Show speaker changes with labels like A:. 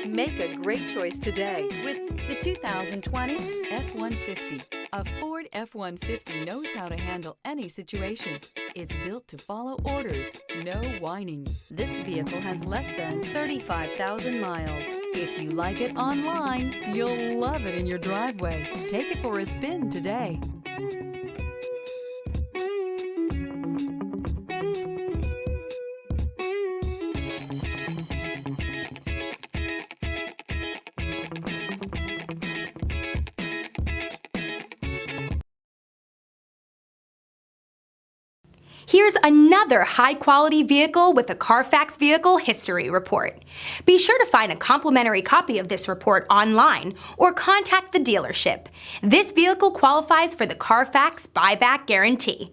A: Make a great choice today with the 2020 F-150. A Ford F-150 knows how to handle any situation. It's built to follow orders, no whining. This vehicle has less than 35,000 miles. If you like it online, you'll love it in your driveway. Take it for a spin today.
B: Here's another high-quality vehicle with a Carfax Vehicle History Report. Be sure to find a complimentary copy of this report online or contact the dealership. This vehicle qualifies for the Carfax Buyback Guarantee.